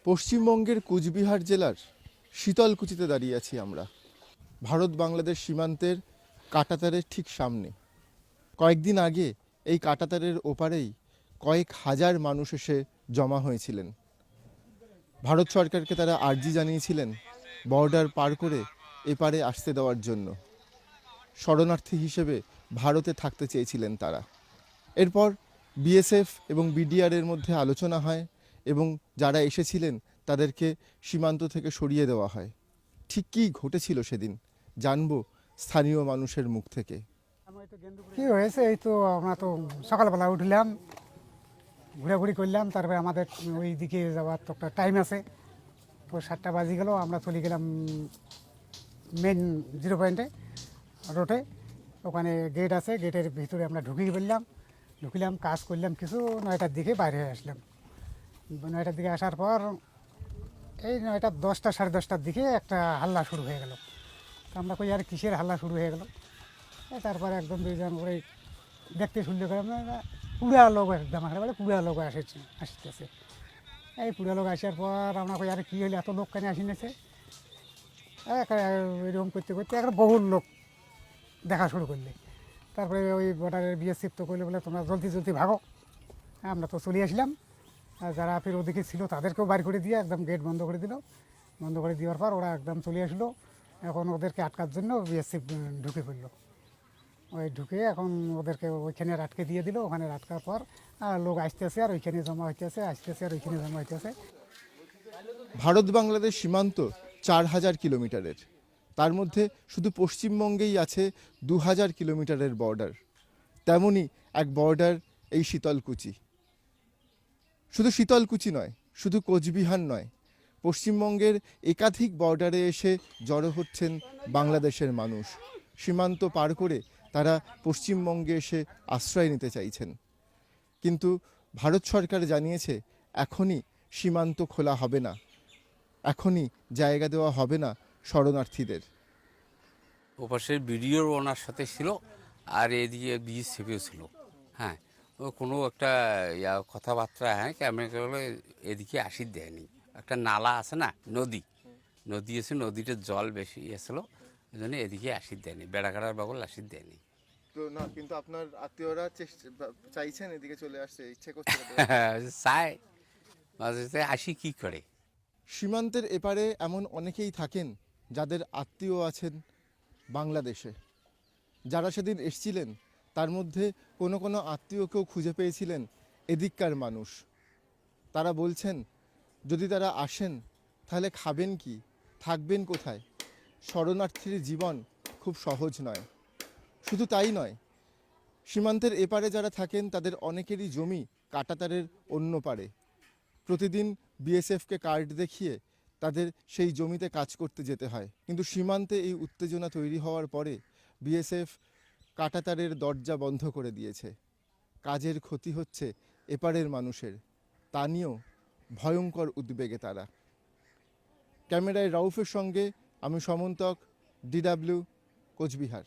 পশ্চিমবঙ্গের কোচবিহার জেলার শীতলকুচিতে দাঁড়িয়ে আছি আমরা, ভারত বাংলাদেশ সীমান্তের কাঁটাতারের ঠিক সামনে। কয়েকদিন আগে এই কাঁটাতারের ওপারেই কয়েক হাজার মানুষ এসে জমা হয়েছিলেন। ভারত সরকারকে তারা আর্জি জানিয়েছিলেন বর্ডার পার করে এপারে আসতে দেওয়ার জন্য। শরণার্থী হিসেবে ভারতে থাকতে চেয়েছিলেন তারা। এরপর বিএসএফ এবং বিডিআরের মধ্যে আলোচনা হয় এবং যারা এসেছিলেন তাদেরকে সীমান্ত থেকে সরিয়ে দেওয়া হয়। ঠিক কী ঘটেছিল সেদিন জানবো স্থানীয় মানুষের মুখ থেকে। কি হয়েছে, এই তো আমরা তো সকালবেলা উঠলাম, ঘোরাঘুরি করলাম, তারপরে আমাদের ওই দিকে যাওয়ার তো একটা টাইম আছে, তো 7টা বাজে গেল। আমরা চলে গেলাম মেন 0 পয়েন্টে রোডে, ওখানে গেট আছে, গেটের ভিতরে আমরা ঢুকিলাম, কাজ করলাম কিছু। 9টার দিকে বাইরে হয়ে আসলাম। 9টার দিকে আসার পর এই 9টা 10টা 10:30টার দিকে একটা হাল্লা শুরু হয়ে গেল। তো আমরা কই আর কিসের হাল্লা শুরু হয়ে গেল। তারপরে একদম 2জন করে দেখতে শুনলে পুরা লোক, একদম একেবারে পুরা লোক আসতেছে। এই পুরা লোক আসার পর আমরা কই আর কী হইলে এত লোক কেন আসিনেছে। এরকম করতে করতে একটা বহু লোক দেখা শুরু করলে। তারপরে ওই বর্ডারের বিএসএফ তো করলে বলে তোমরা জলদি ভাগো। আমরা তো চলে আসলাম। আর যারা ফের ওদিকে ছিল তাদেরকেও বাইর করে দিয়ে একদম গেট বন্ধ করে দিল। বন্ধ করে দেওয়ার পর ওরা একদম চলে আসলো। এখন ওদেরকে আটকার জন্য বিএসএফ ঢুকে পড়লো। ওই ঢুকে এখন ওদেরকে ওইখানে আটকে দিয়ে দিল। ওখানে আটকার পর লোক আসতেছে আর ওইখানে জমা হইতেছে, আসতেছে আর ওইখানে জমা হইতেছে। ভারত বাংলাদেশ সীমান্ত 4000 কিলোমিটারের, তার মধ্যে শুধু পশ্চিমবঙ্গেই আছে 2000 কিলোমিটারের বর্ডার। তেমনই এক বর্ডার এই শীতলকুচি। শুধু শীতলকুচি নয়, শুধু কোচবিহার নয়, পশ্চিমবঙ্গের একাধিক বর্ডারে এসে জড়ো হচ্ছেন বাংলাদেশের মানুষ। সীমান্ত পার করে তারা পশ্চিমবঙ্গে এসে আশ্রয় নিতে চাইছেন, কিন্তু ভারত সরকার জানিয়েছে এখনই সীমান্ত খোলা হবে না, এখনই জায়গা দেওয়া হবে না শরণার্থীদের। ওপাশের বিডিওর ওনার সাথে ছিল, আর এদিকে বিএসএফও ছিল। হ্যাঁ, ও কোনো একটা কথাবার্তা, হ্যাঁ ক্যামেরা এদিকে আসি দেয়নি। একটা নালা আছে না, নদী আছে, নদীতে জল বেশি এসেছিলো, ওই জন্য এদিকে আসি দেয়নি, বেড়াঘাটার বাগল আসি দেয়নি। তো না, কিন্তু আপনার আত্মীয়রা চাইছেন এদিকে চলে আসতে, ইচ্ছে করছে চায়, মাঝে আসি কি করে। সীমান্তের এপারে এমন অনেকেই থাকেন যাদের আত্মীয় আছেন বাংলাদেশে। যারা সেদিন এসছিলেন তার মধ্যে কোনো আত্মীয়কেও খুঁজে পেয়েছিলেন এদিককার মানুষ। তারা বলছেন যদি তারা আসেন তাহলে খাবেন কি, থাকবেন কোথায়। শরণার্থীর জীবন খুব সহজ নয়। শুধু তাই নয়, সীমান্তের এপারে যারা থাকেন তাদের অনেকেরই জমি কাঁটাতারের অন্য পারে। প্রতিদিন বিএসএফকে কার্ড দেখিয়ে তাদের সেই জমিতে কাজ করতে যেতে হয়। কিন্তু সীমান্তে এই উত্তেজনা তৈরি হওয়ার পরে বিএসএফ কাঁটাতারের দরজা বন্ধ করে দিয়েছে। কাজের ক্ষতি হচ্ছে এপারের মানুষের, তা নিয়েও ভয়ঙ্কর উদ্বেগে তারা। ক্যামেরায় রাউফের সঙ্গে আমি সমন্তক, DW, কোচবিহার।